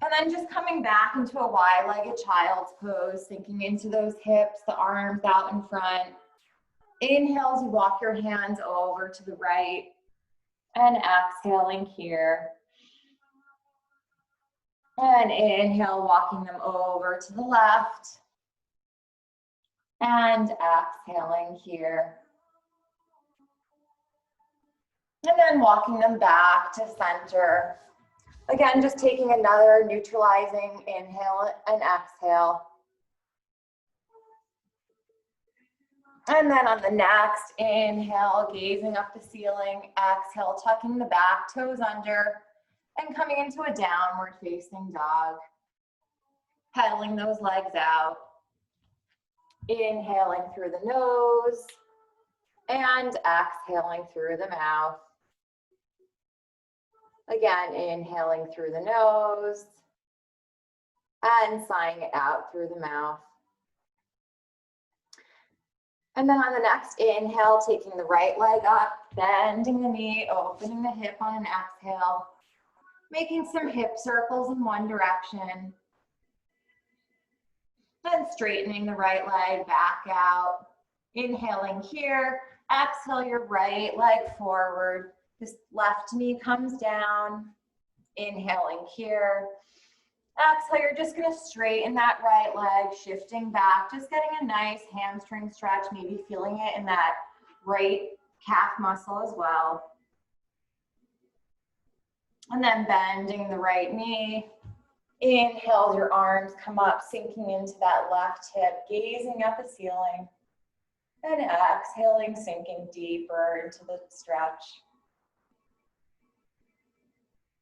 And then just coming back into a wide-legged child's pose, sinking into those hips, the arms out in front. Inhale as you walk your hands over to the right, and exhaling here. And inhale, walking them over to the left, and exhaling here. And then walking them back to center. Again, just taking another neutralizing inhale and exhale. And then on the next inhale, gazing up the ceiling, exhale, tucking the back toes under and coming into a downward facing dog. Pedaling those legs out. Inhaling through the nose and exhaling through the mouth. Again, inhaling through the nose and sighing it out through the mouth. And then on the next inhale, taking the right leg up, bending the knee, opening the hip on an exhale, making some hip circles in one direction. Then straightening the right leg back out. Inhaling here, exhale your right leg forward. This left knee comes down. Inhaling here. Exhale, you're just gonna straighten that right leg, shifting back, just getting a nice hamstring stretch, maybe feeling it in that right calf muscle as well. And then bending the right knee. Inhale, your arms come up, sinking into that left hip, gazing at the ceiling. And exhaling, sinking deeper into the stretch.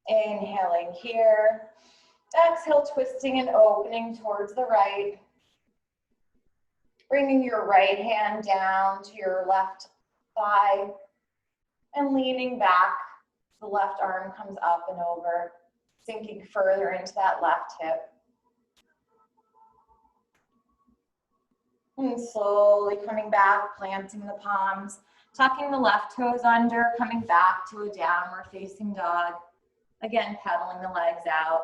Inhaling here. Exhale, twisting and opening towards the right. Bringing your right hand down to your left thigh and leaning back. The left arm comes up and over, sinking further into that left hip. And slowly coming back, planting the palms, tucking the left toes under, coming back to a downward facing dog. Again, pedaling the legs out.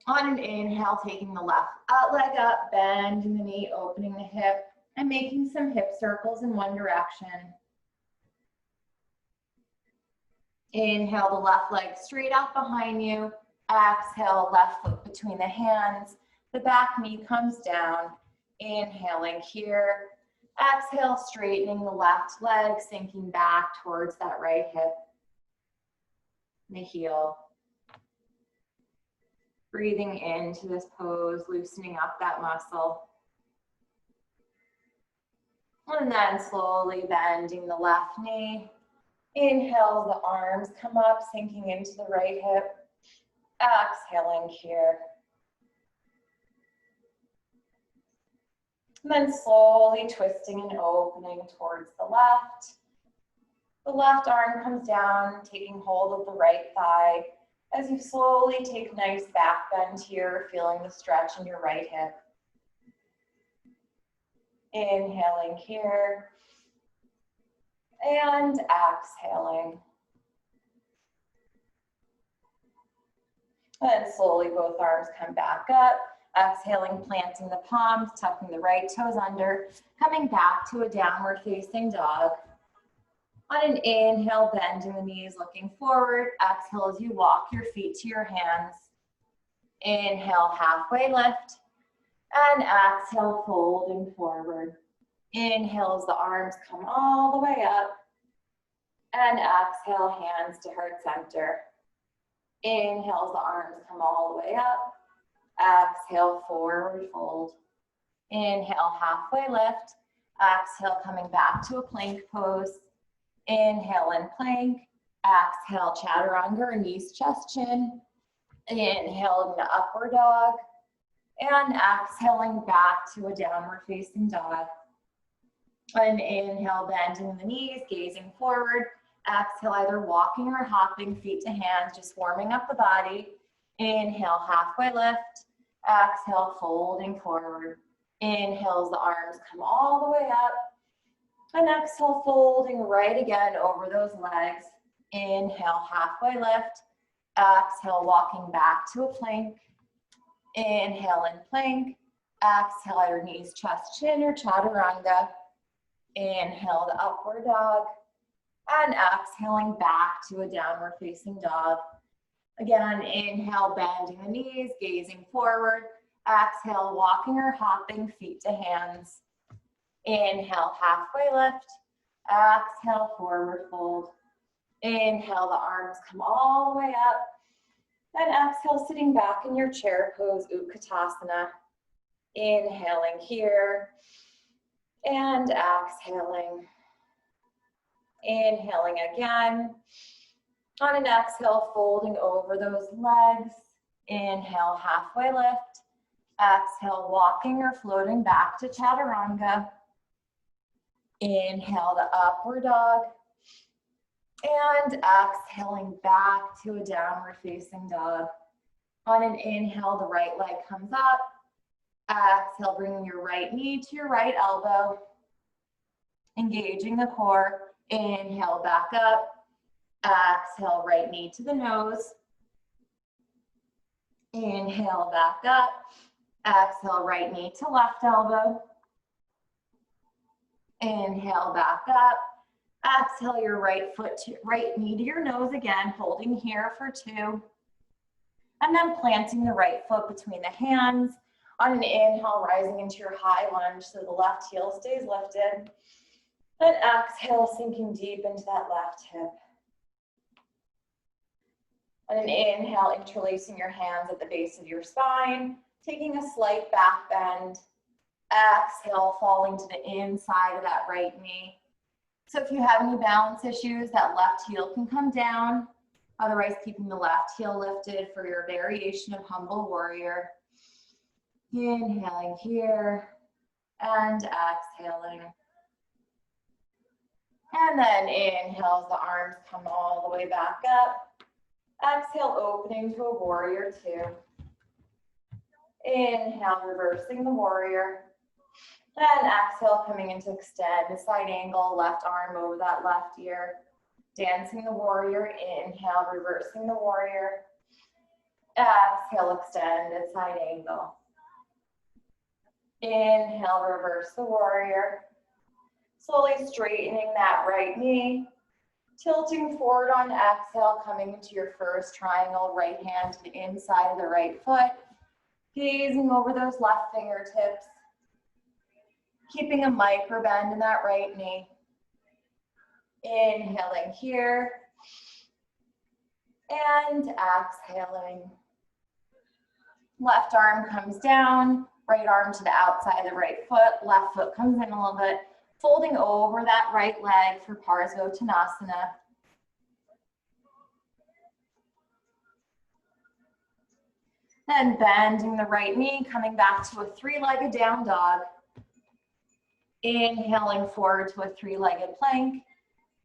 On an inhale, taking the left leg up, bending the knee, opening the hip, and making some hip circles in one direction. Inhale the left leg straight out behind you. Exhale, left foot between the hands. The back knee comes down. Inhaling here. Exhale, straightening the left leg, sinking back towards that right hip. The heel. Breathing into this pose, loosening up that muscle. And then slowly bending the left knee. Inhale, the arms come up, sinking into the right hip. Exhaling here. And then slowly twisting and opening towards the left. The left arm comes down, taking hold of the right thigh. As you slowly take nice back bend here, feeling the stretch in your right hip. Inhaling here. And exhaling. And slowly both arms come back up. Exhaling, planting the palms, tucking the right toes under, coming back to a downward facing dog. On an inhale, bending the knees, looking forward. Exhale as you walk your feet to your hands. Inhale, halfway lift. And exhale, folding forward. Inhale as the arms come all the way up. And exhale, hands to heart center. Inhale as the arms come all the way up. Exhale, forward fold. Inhale, halfway lift. Exhale, coming back to a plank pose. Inhale and plank. Exhale, chaturanga, knees, chest, chin. Inhale into upward dog. And exhaling back to a downward facing dog. And inhale, bending the knees, gazing forward. Exhale, either walking or hopping, feet to hands, just warming up the body. Inhale, halfway lift. Exhale, folding forward. Inhale as the arms come all the way up. And exhale, folding right again over those legs. Inhale, halfway lift. Exhale, walking back to a plank. Inhale in plank. Exhale at your knees, chest, chin, or chaturanga. Inhale to upward dog. And exhaling back to a downward facing dog. Again, inhale, bending the knees, gazing forward. Exhale, walking or hopping feet to hands. Inhale, halfway lift. Exhale, forward fold. Inhale, the arms come all the way up. And exhale, sitting back in your chair pose, Utkatasana. Inhaling here. And exhaling. Inhaling again. On an exhale, folding over those legs. Inhale, halfway lift. Exhale, walking or floating back to chaturanga. Inhale to upward dog. And exhaling back to a downward facing dog. On an inhale, the right leg comes up. Exhale, bringing your right knee to your right elbow. Engaging the core. Inhale, back up. Exhale, right knee to the nose. Inhale, back up. Exhale, right knee to left elbow. Inhale, back up. Exhale, your right knee to your nose again, holding here for 2. And then planting the right foot between the hands. On an inhale, rising into your high lunge so the left heel stays lifted. And exhale, sinking deep into that left hip. On an inhale, interlacing your hands at the base of your spine, taking a slight back bend. Exhale, falling to the inside of that right knee. So if you have any balance issues, that left heel can come down. Otherwise, keeping the left heel lifted for your variation of humble warrior. Inhaling here and exhaling. And then inhale as the arms come all the way back up. Exhale, opening to a warrior 2. Inhale, reversing the warrior. Then exhale, coming into extend, the side angle, left arm over that left ear. Dancing the warrior, inhale, reversing the warrior. Exhale, extended side angle. Inhale, reverse the warrior. Slowly straightening that right knee. Tilting forward on exhale, coming into your first triangle, right hand to the inside of the right foot. Gazing over those left fingertips. Keeping a micro bend in that right knee. Inhaling here. And exhaling. Left arm comes down, right arm to the outside of the right foot, left foot comes in a little bit, folding over that right leg for Parsvottanasana. Then bending the right knee, coming back to a 3-legged down dog. Inhaling forward to a 3-legged plank.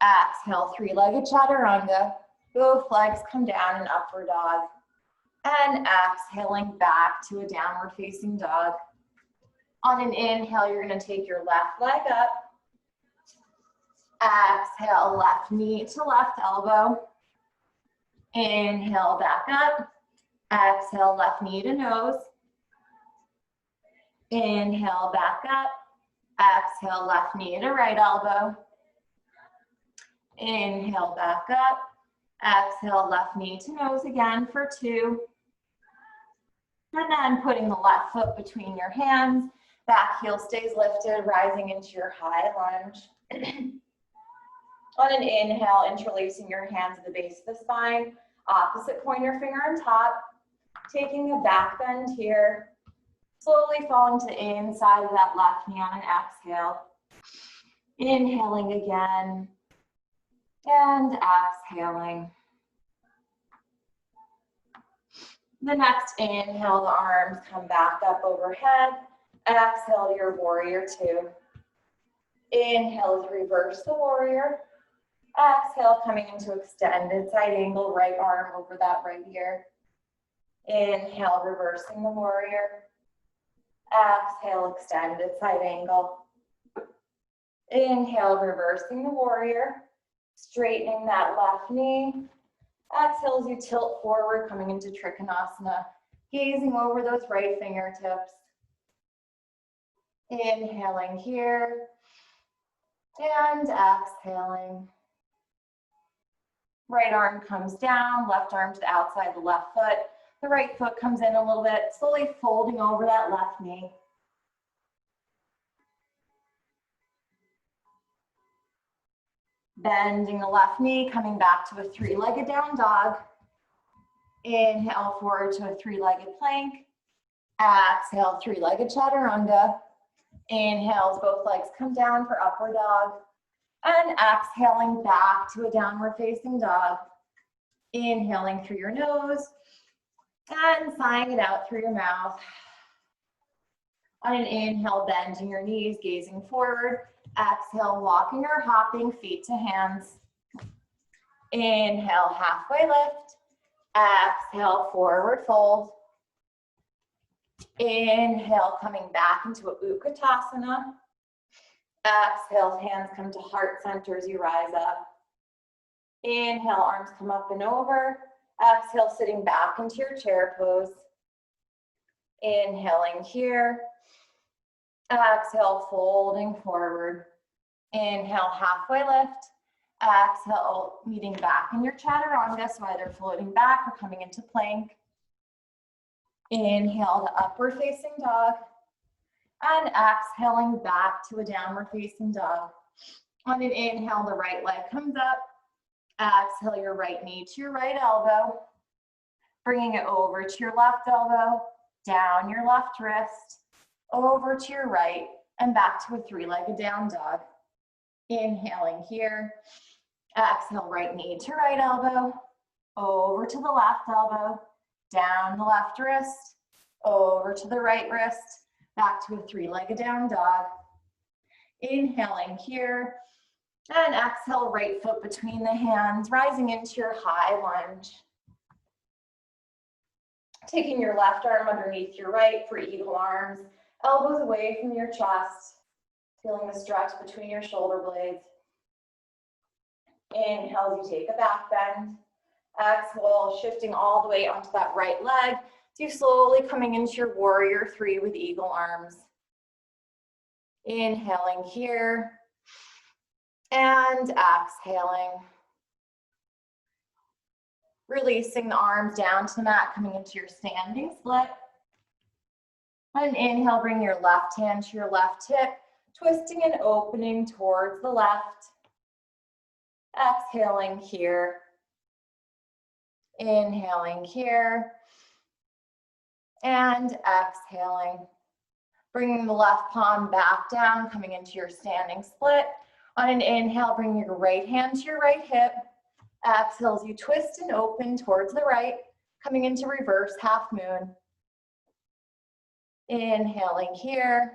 Exhale, 3-legged chaturanga. Both legs come down in upward dog. And exhaling back to a downward facing dog. On an inhale, you're going to take your left leg up. Exhale, left knee to left elbow. Inhale, back up. Exhale, left knee to nose. Inhale, back up. Exhale, left knee to right elbow. Inhale, back up. Exhale, left knee to nose again for 2. And then putting the left foot between your hands. Back heel stays lifted, rising into your high lunge. On an inhale, interlacing your hands at the base of the spine. Opposite pointer finger on top. Taking a back bend here. Slowly falling to the inside of that left knee on an exhale. Inhaling again. And exhaling. The next inhale, the arms come back up overhead. Exhale to your warrior 2. Inhale to reverse the warrior. Exhale, coming into extended side angle, right arm over that right ear. Inhale, reversing the warrior. Exhale, extended side angle. Inhale, reversing the warrior. Straightening that left knee. Exhale as you tilt forward, coming into Trikonasana, gazing over those right fingertips. Inhaling here and exhaling. Right arm comes down, left arm to the outside of the left foot. The right foot comes in a little bit, slowly folding over that left knee. Bending the left knee, coming back to a three-legged down dog. Inhale forward to a three-legged plank. Exhale, three-legged chaturanga. Inhale as both legs come down for upward dog. And exhaling back to a downward facing dog. Inhaling through your nose and sighing it out through your mouth. On an inhale, bending your knees, gazing forward. Exhale, walking or hopping, feet to hands. Inhale, halfway lift. Exhale, forward fold. Inhale, coming back into a Utkatasana. Exhale, hands come to heart center as you rise up. Inhale, arms come up and over. Exhale, sitting back into your chair pose. Inhaling here. Exhale, folding forward. Inhale, halfway lift. Exhale, meeting back in your chaturanga, so either floating back or coming into plank. Inhale to upward facing dog. And exhaling back to a downward facing dog. On an inhale, the right leg comes up. Exhale your right knee to your right elbow. Bringing it over to your left elbow, down your left wrist, over to your right, and back to a three-legged down dog. Inhaling here. Exhale, right knee to right elbow, over to the left elbow, down the left wrist, over to the right wrist, back to a three-legged down dog. Inhaling here, and exhale, right foot between the hands, rising into your high lunge. Taking your left arm underneath your right for eagle arms, elbows away from your chest, feeling the stretch between your shoulder blades. Inhale as you take a back bend. Exhale, shifting all the way onto that right leg. So you're slowly coming into your warrior three with eagle arms. Inhaling here and exhaling. Releasing the arms down to the mat, coming into your standing split. On an inhale, bring your left hand to your left hip, twisting and opening towards the left. Exhaling here. Inhaling here. And exhaling. Bringing the left palm back down, coming into your standing split. On an inhale, bring your right hand to your right hip. Exhale as you twist and open towards the right, coming into reverse half moon. Inhaling here.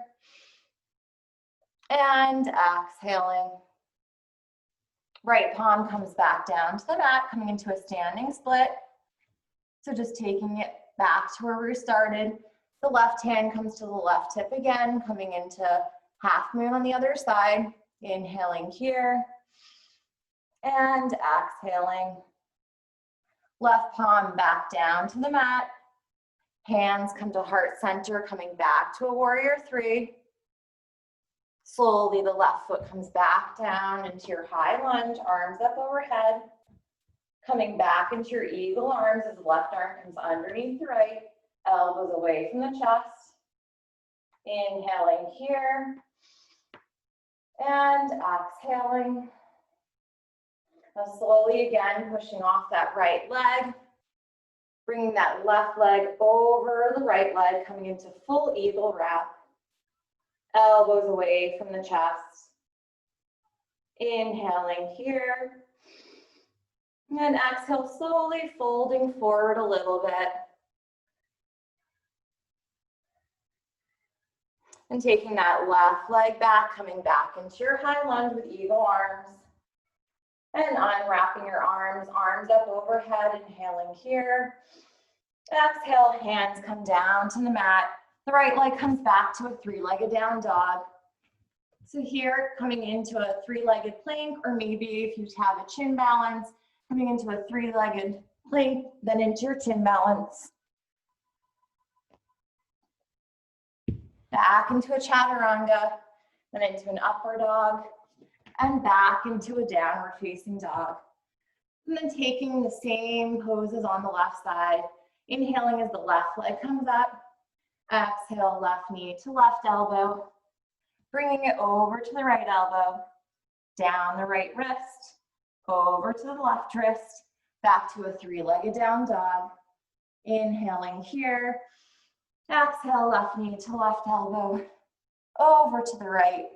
And exhaling. Right palm comes back down to the mat, coming into a standing split. So just taking it back to where we started. The left hand comes to the left hip again, coming into half moon on the other side. Inhaling here. And exhaling. Left palm back down to the mat. Hands come to heart center, coming back to a warrior three. Slowly, the left foot comes back down into your high lunge, arms up overhead. Coming back into your eagle arms as the left arm comes underneath the right, elbows away from the chest. Inhaling here. And exhaling. Now slowly again, pushing off that right leg, bringing that left leg over the right leg, coming into full eagle wrap. Elbows away from the chest. Inhaling here. And exhale, slowly folding forward a little bit. And taking that left leg back, coming back into your high lunge with eagle arms. And unwrapping your arms, arms up overhead, inhaling here. Exhale, hands come down to the mat. The right leg comes back to a three-legged down dog. So here, coming into a three-legged plank, or maybe if you have a chin balance, Coming into a three-legged plank, then into your chin balance. Back into a chaturanga, then into an upward dog, and back into a downward facing dog. And then taking the same poses on the left side, inhaling as the left leg comes up, exhale, left knee to left elbow, bringing it over to the right elbow, down the right wrist, over to the left wrist, back to a three-legged down dog. Inhaling here, exhale, left knee to left elbow, over to the right,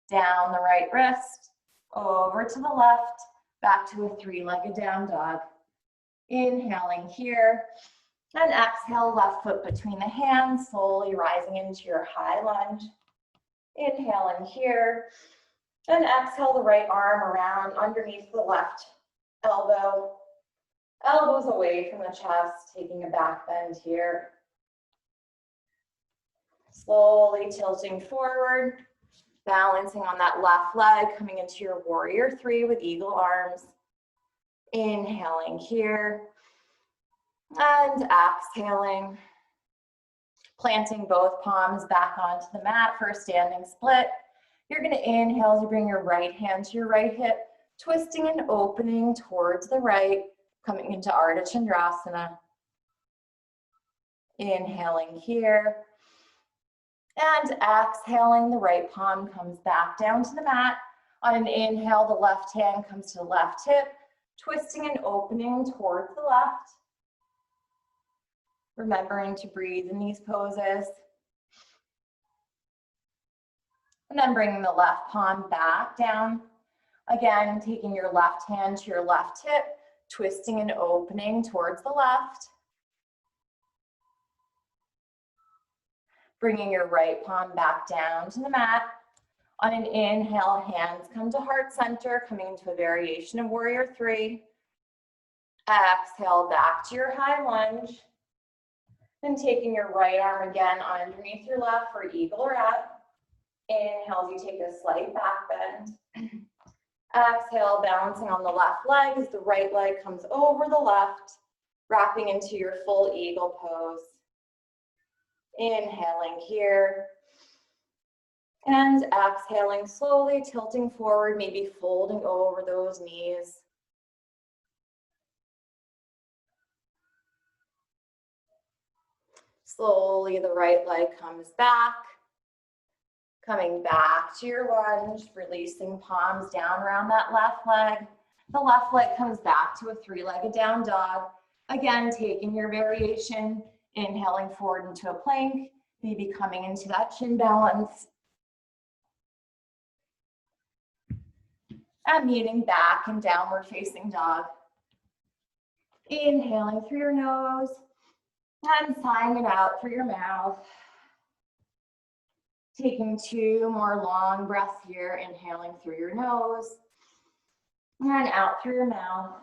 down the right wrist, over to the left, back to a three-legged down dog. Inhaling here, and exhale, left foot between the hands, slowly rising into your high lunge. Inhaling here, and exhale the right arm around underneath the left elbow. Elbows away from the chest, taking a back bend here. Slowly tilting forward, balancing on that left leg, coming into your warrior three with eagle arms. Inhaling here, and exhaling. Planting both palms back onto the mat for a standing split. You're going to inhale as you bring your right hand to your right hip, twisting and opening towards the right, coming into Ardha Chandrasana. Inhaling here, and exhaling, the right palm comes back down to the mat. On an inhale, the left hand comes to the left hip, twisting and opening towards the left. Remembering to breathe in these poses. And then bringing the left palm back down. Again, taking your left hand to your left hip, twisting and opening towards the left. Bringing your right palm back down to the mat. On an inhale, hands come to heart center, coming into a variation of warrior three. Exhale, back to your high lunge. Then taking your right arm again underneath your left for eagle or up. Inhale as you take a slight back bend. Exhale, balancing on the left leg as the right leg comes over the left, wrapping into your full eagle pose. Inhaling here. And exhaling, slowly tilting forward, maybe folding over those knees. Slowly, the right leg comes back. Coming back to your lunge, releasing palms down around that left leg. The left leg comes back to a three-legged down dog. Again, taking your variation, inhaling forward into a plank, maybe coming into that chin balance. And meeting back in downward facing dog. Inhaling through your nose and sighing it out through your mouth. Taking two more long breaths here, inhaling through your nose and out through your mouth.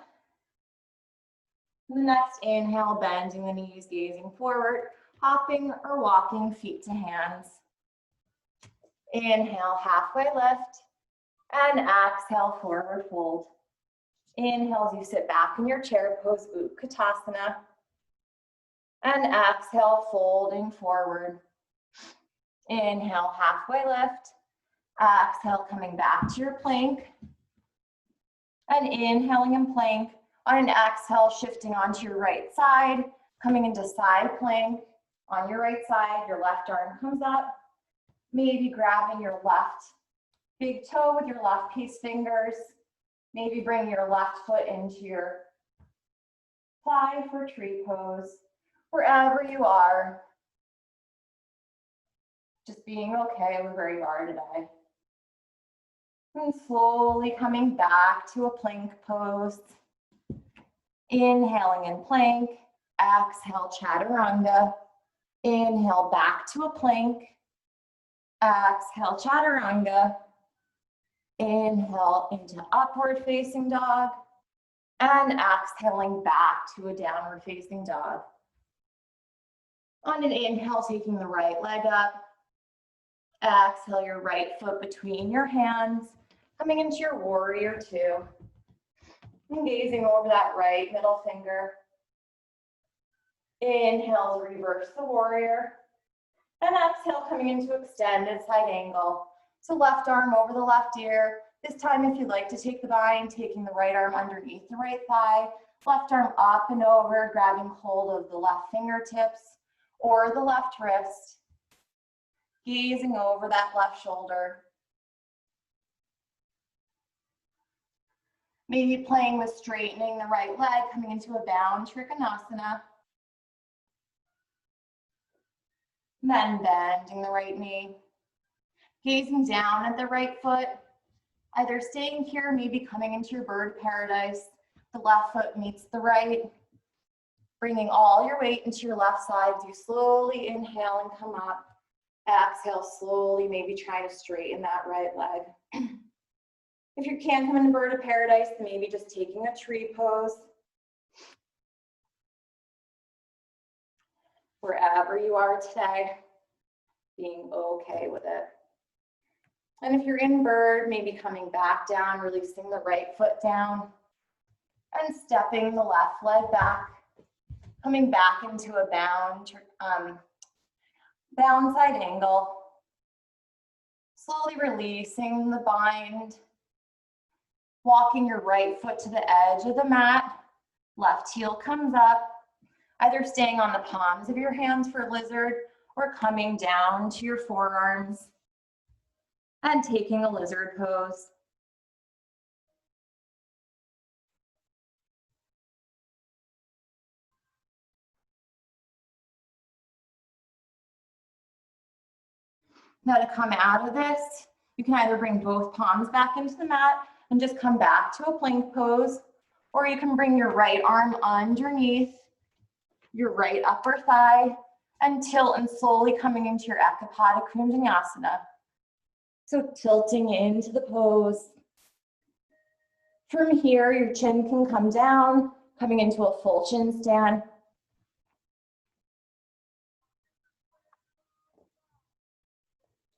The next inhale, bending the knees, gazing forward, hopping or walking feet to hands. Inhale, halfway lift, and exhale, forward fold. Inhale as you sit back in your chair pose, Utkatasana. And exhale, folding forward. Inhale, halfway lift. Exhale, coming back to your plank. And inhaling in plank. On an exhale, shifting onto your right side, coming into side plank. On your right side, your left arm comes up. Maybe grabbing your left big toe with your left piece fingers. Maybe bring your left foot into your thigh for tree pose. Wherever you are, just being okay with where you are today. And slowly coming back to a plank pose. Inhaling in plank, exhale, chaturanga. Inhale back to a plank. Exhale, chaturanga. Inhale into upward facing dog. And exhaling back to a downward facing dog. On an inhale, taking the right leg up. Exhale your right foot between your hands, coming into your warrior two. And gazing over that right middle finger. Inhale, reverse the warrior. And exhale, coming into extended side angle. So left arm over the left ear. This time, if you'd like to take the bind, taking the right arm underneath the right thigh, left arm up and over, grabbing hold of the left fingertips or the left wrist, gazing over that left shoulder. Maybe playing with straightening the right leg, coming into a bound trikonasana. Then bending the right knee. Gazing down at the right foot, either staying here, maybe coming into your bird paradise. The left foot meets the right. Bringing all your weight into your left side. You slowly inhale and come up. Exhale, slowly, maybe try to straighten that right leg. If you can't come into bird of paradise, maybe just taking a tree pose. Wherever you are today, being okay with it. And if you're in bird, maybe coming back down, releasing the right foot down and stepping the left leg back, coming back into a bound side angle. Slowly releasing the bind, walking your right foot to the edge of the mat, left heel comes up, either staying on the palms of your hands for lizard or coming down to your forearms and taking a lizard pose. Now to come out of this, you can either bring both palms back into the mat and just come back to a plank pose, or you can bring your right arm underneath your right upper thigh and tilt and slowly coming into your Ekapada Kunjingasana. So tilting into the pose. From here, your chin can come down, coming into a full chin stand.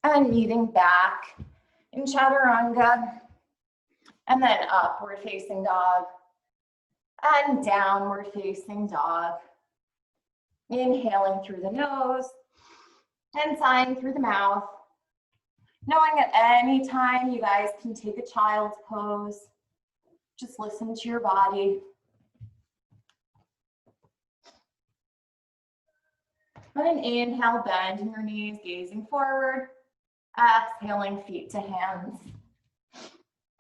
And meeting back in Chaturanga. And then upward facing dog. And downward facing dog. Inhaling through the nose and sighing through the mouth. Knowing at any time you guys can take a child's pose. Just listen to your body. On an inhale, bending your knees, gazing forward. Exhaling, feet to hands.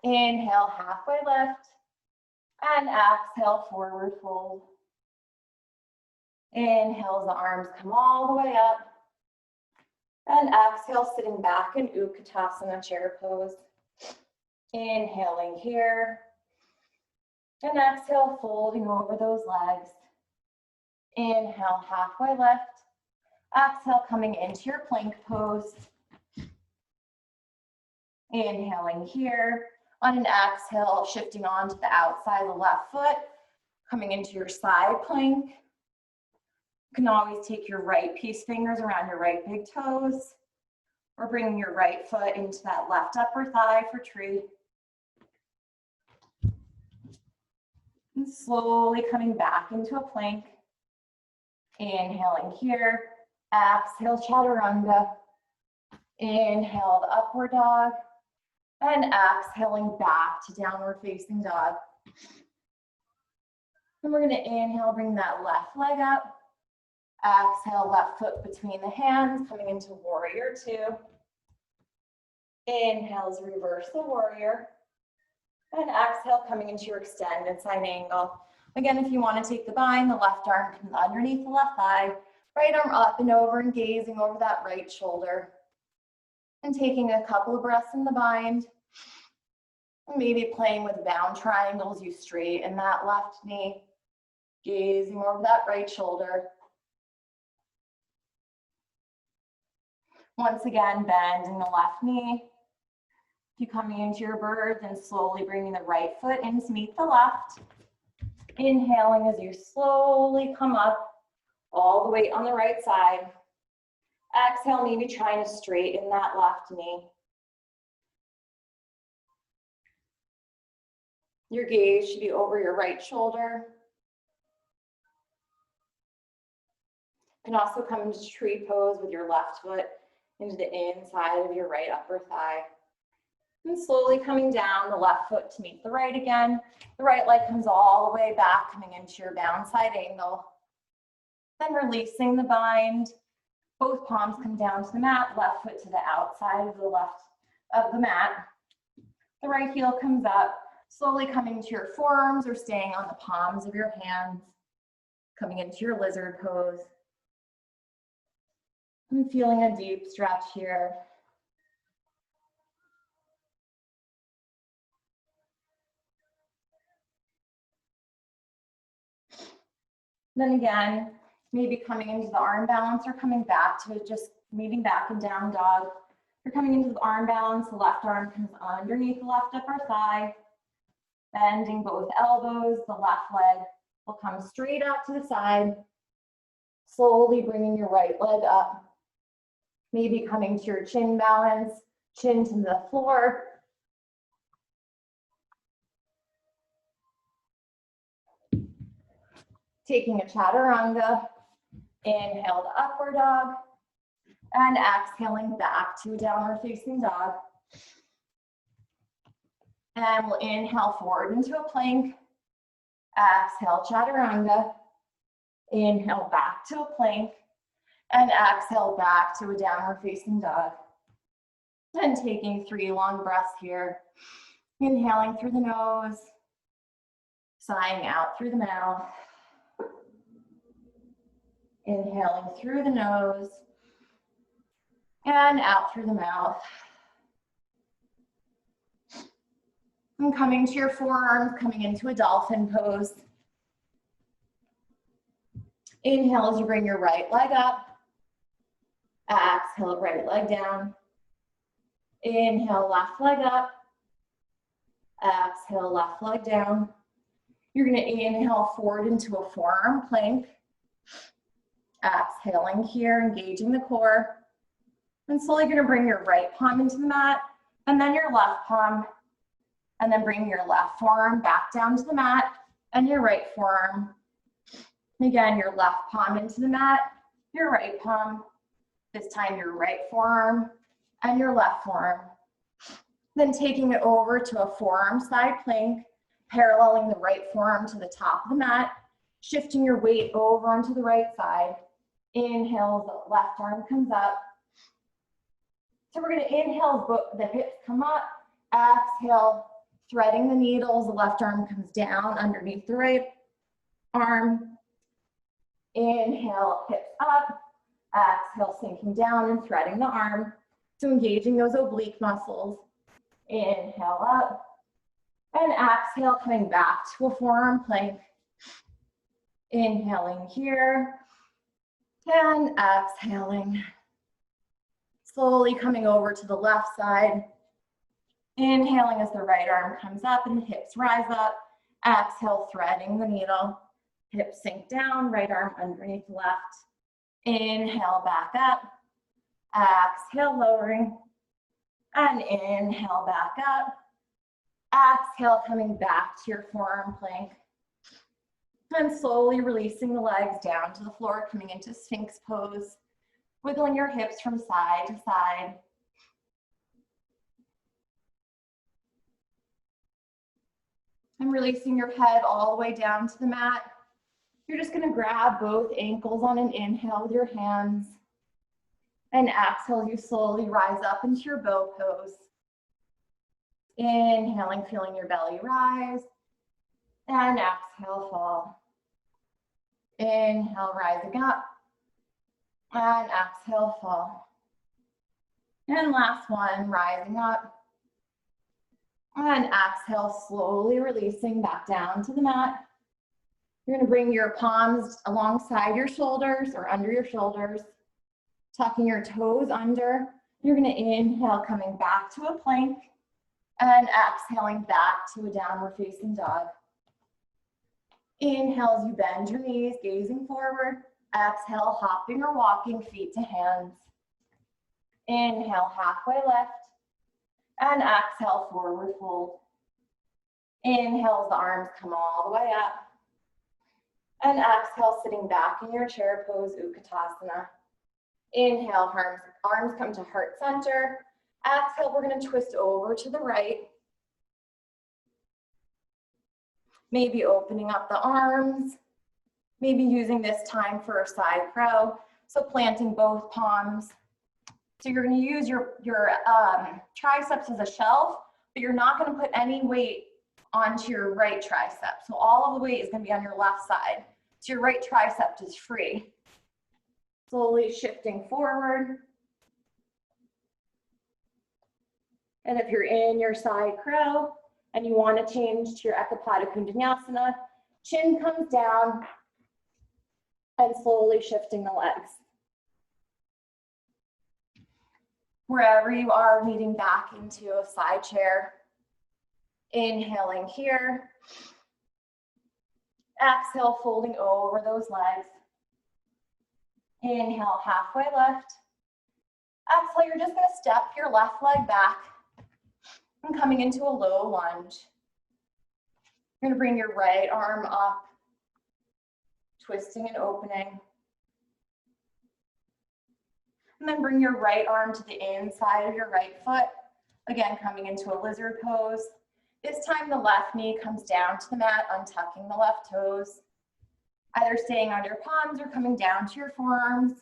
Inhale, halfway lift. And exhale, forward fold. Inhale, the arms come all the way up. And exhale, sitting back in Utkatasana chair pose. Inhaling here. And exhale, folding over those legs. Inhale, halfway lift. Exhale, coming into your plank pose. Inhaling here. On an exhale, shifting onto the outside of the left foot, coming into your side plank. You can always take your right peace fingers around your right big toes, or bringing your right foot into that left upper thigh for tree. And slowly coming back into a plank. Inhaling here. Exhale, Chaturanga. Inhale, the upward dog. And exhaling back to downward facing dog. And we're going to inhale, bring that left leg up. Exhale, left foot between the hands, coming into warrior two. Inhales, reverse the warrior. And exhale, coming into your extended side angle. Again, if you want to take the bind, the left arm comes underneath the left thigh, right arm up and over and gazing over that right shoulder. And taking a couple of breaths in the bind. And maybe playing with bound triangles, you straighten that left knee, gazing over that right shoulder. Once again, bending the left knee. If you're coming into your bird, then slowly bringing the right foot in to meet the left. Inhaling as you slowly come up, all the weight on the right side. Exhale, maybe trying to straighten that left knee. Your gaze should be over your right shoulder. You can also come into tree pose with your left foot into the inside of your right upper thigh. And slowly coming down the left foot to meet the right again. The right leg comes all the way back, coming into your bound side angle. Then releasing the bind. Both palms come down to the mat, left foot to the outside of the left of the mat. The right heel comes up, slowly coming to your forearms or staying on the palms of your hands, coming into your lizard pose. I'm feeling a deep stretch here. Then again, maybe coming into the arm balance or coming back to just meeting back in down dog. You're coming into the arm balance, the left arm comes underneath the left upper thigh, bending both elbows, the left leg will come straight out to the side, slowly bringing your right leg up, maybe coming to your chin balance, chin to the floor. Taking a chaturanga, inhale to upward dog, and exhaling back to downward facing dog. And we'll inhale forward into a plank, exhale chaturanga, inhale back to a plank, and exhale back to a downward facing dog. And taking 3 long breaths here, inhaling through the nose, sighing out through the mouth. Inhaling through the nose and out through the mouth. And coming to your forearms, coming into a dolphin pose. Inhale as you bring your right leg up. Exhale, right leg down. Inhale, left leg up. Exhale, left leg down. You're going to inhale forward into a forearm plank. Exhaling here, engaging the core. And slowly going to bring your right palm into the mat, and then your left palm, and then bring your left forearm back down to the mat, and your right forearm. And again, your left palm into the mat, your right palm, this time your right forearm, and your left forearm. Then taking it over to a forearm side plank, paralleling the right forearm to the top of the mat, shifting your weight over onto the right side. Inhale, the left arm comes up. So we're going to inhale, the hips come up. Exhale, threading the needles, the left arm comes down underneath the right arm. Inhale, hips up. Exhale, sinking down and threading the arm. So engaging those oblique muscles. Inhale up. And exhale, coming back to a forearm plank. Inhaling here. And exhaling. Slowly coming over to the left side. Inhaling as the right arm comes up and the hips rise up. Exhale, threading the needle. Hips sink down, right arm underneath the left. Inhale, back up. Exhale, lowering. And inhale, back up. Exhale, coming back to your forearm plank. And slowly releasing the legs down to the floor, coming into Sphinx pose. Wiggling your hips from side to side. And releasing your head all the way down to the mat. You're just going to grab both ankles on an inhale with your hands. And exhale, you slowly rise up into your bow pose. Inhaling, feeling your belly rise. And exhale, fall. Inhale, rising up. And exhale, fall. And last one, rising up. And exhale, slowly releasing back down to the mat. You're going to bring your palms alongside your shoulders or under your shoulders, tucking your toes under. You're going to inhale, coming back to a plank, and exhaling back to a downward facing dog. Inhale as you bend your knees, gazing forward. Exhale, hopping or walking, feet to hands. Inhale, halfway lift. And exhale, forward fold. Inhale as the arms come all the way up. And exhale, sitting back in your chair pose, Utkatasana. Inhale, arms come to heart center. Exhale, we're gonna twist over to the right. Maybe opening up the arms. Maybe using this time for a side crow. So planting both palms. So you're gonna use your triceps as a shelf, but you're not gonna put any weight onto your right tricep. So all of the weight is gonna be on your left side. So your right tricep is free. Slowly shifting forward. And if you're in your side crow and you want to change to your Ekapada Kundanyasana, chin comes down and slowly shifting the legs. Wherever you are, leaning back into a side chair. Inhaling here. Exhale, folding over those legs. Inhale, halfway lift. Exhale, you're just gonna step your left leg back and coming into a low lunge. You're gonna bring your right arm up, twisting and opening. And then bring your right arm to the inside of your right foot. Again, coming into a lizard pose. This time the left knee comes down to the mat, untucking the left toes. Either staying on your palms or coming down to your forearms.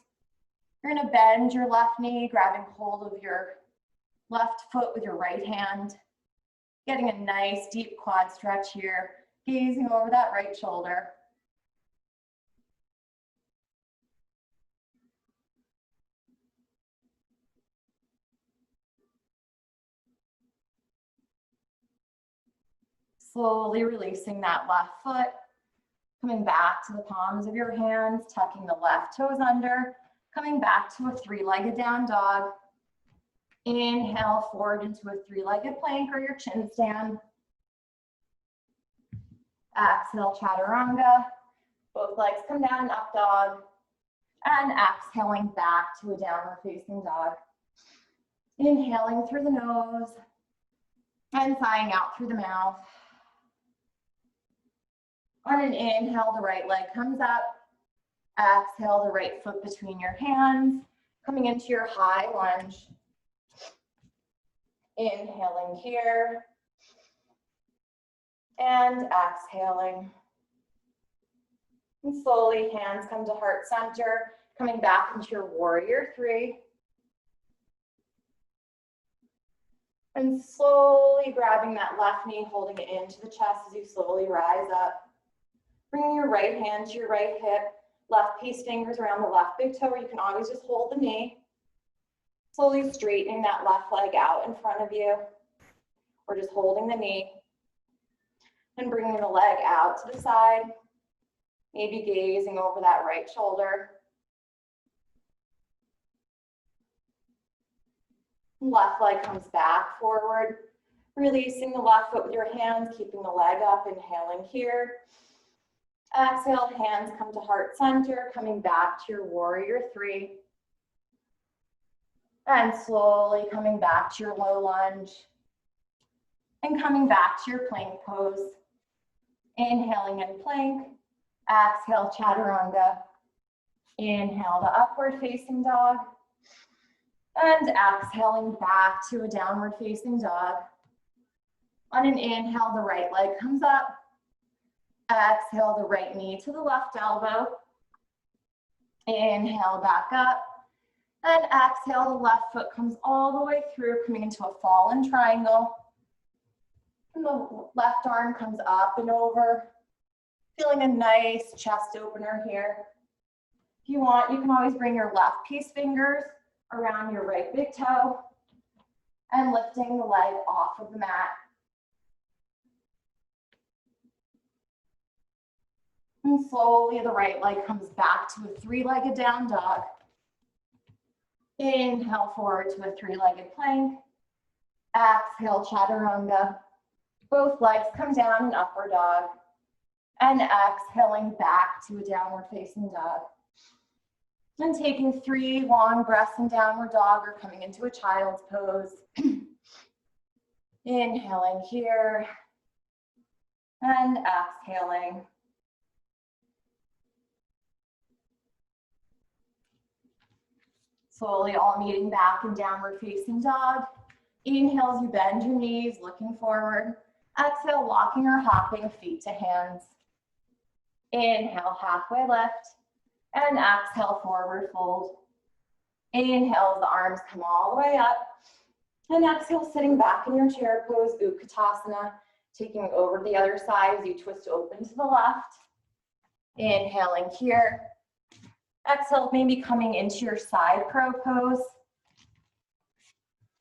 You're gonna bend your left knee, grabbing hold of your left foot with your right hand. Getting a nice deep quad stretch here, gazing over that right shoulder. Slowly releasing that left foot, coming back to the palms of your hands, tucking the left toes under, coming back to a three-legged down dog. Inhale forward into a three-legged plank or your chin stand. Exhale, chaturanga. Both legs come down, up dog. And exhaling back to a downward facing dog. Inhaling through the nose and sighing out through the mouth. On an inhale, the right leg comes up. Exhale, the right foot between your hands, coming into your high lunge. Inhaling here. And exhaling. And slowly, hands come to heart center, coming back into your warrior three. And slowly grabbing that left knee, holding it into the chest as you slowly rise up. Bringing your right hand to your right hip, left peace fingers around the left big toe, or you can always just hold the knee. Slowly straightening that left leg out in front of you, or just holding the knee. And bringing the leg out to the side, maybe gazing over that right shoulder. Left leg comes back forward, releasing the left foot with your hands, keeping the leg up, inhaling here. Exhale, hands come to heart center, coming back to your warrior three. And slowly coming back to your low lunge. And coming back to your plank pose. Inhaling in plank. Exhale, chaturanga. Inhale to upward facing dog. And exhaling back to a downward facing dog. On an inhale, the right leg comes up. Exhale, the right knee to the left elbow. Inhale, back up. And exhale, the left foot comes all the way through, coming into a fallen triangle. And the left arm comes up and over. Feeling a nice chest opener here. If you want, you can always bring your left peace fingers around your right big toe and lifting the leg off of the mat. And slowly the right leg comes back to a three-legged down dog. Inhale forward to a three-legged plank. Exhale, chaturanga. Both legs come down in upward dog. And exhaling back to a downward facing dog. And taking 3 long breaths in downward dog or coming into a child's pose. Inhaling here. and exhaling. Slowly all meeting back in downward facing dog. Inhales, you bend your knees, looking forward. Exhale, walking or hopping feet to hands. Inhale, halfway lift. And exhale, forward fold. Inhale, the arms come all the way up. And exhale, sitting back in your chair pose, Utkatasana. Taking over the other side as you twist open to the left. Inhaling here. Exhale, maybe coming into your side crow pose.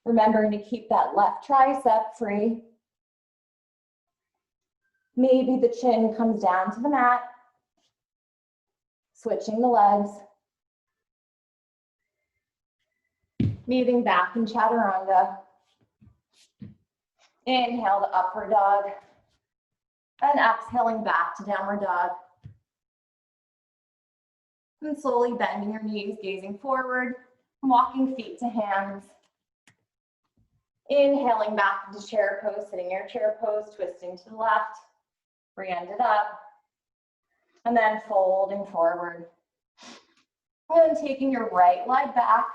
Remembering to keep that left tricep free. Maybe the chin comes down to the mat. Switching the legs. Moving back in chaturanga. Inhale to upward dog. And exhaling back to downward dog. And slowly bending your knees, gazing forward, walking feet to hands. Inhaling back into chair pose, sitting your chair pose, twisting to the left. Stand it up. And then folding forward. And then taking your right leg back.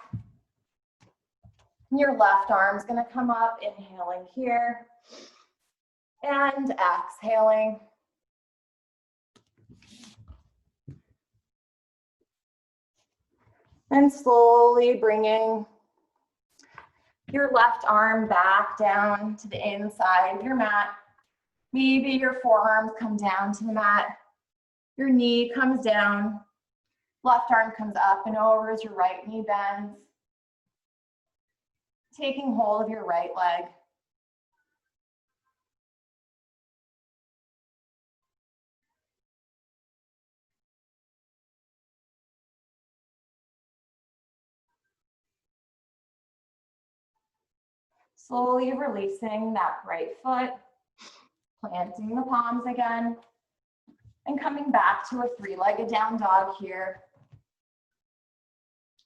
And your left arm's gonna come up, inhaling here. And exhaling. And slowly bringing your left arm back down to the inside of your mat. Maybe your forearms come down to the mat. Your knee comes down. Left arm comes up and over as your right knee bends. Taking hold of your right leg. Slowly releasing that right foot, planting the palms again, and coming back to a three-legged down dog here.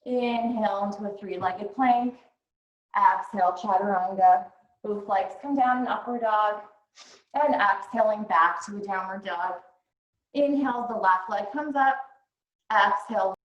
Inhale into a three-legged plank. Exhale, chaturanga. Both legs come down in upward dog. And exhaling back to a downward dog. Inhale, the left leg comes up. Exhale,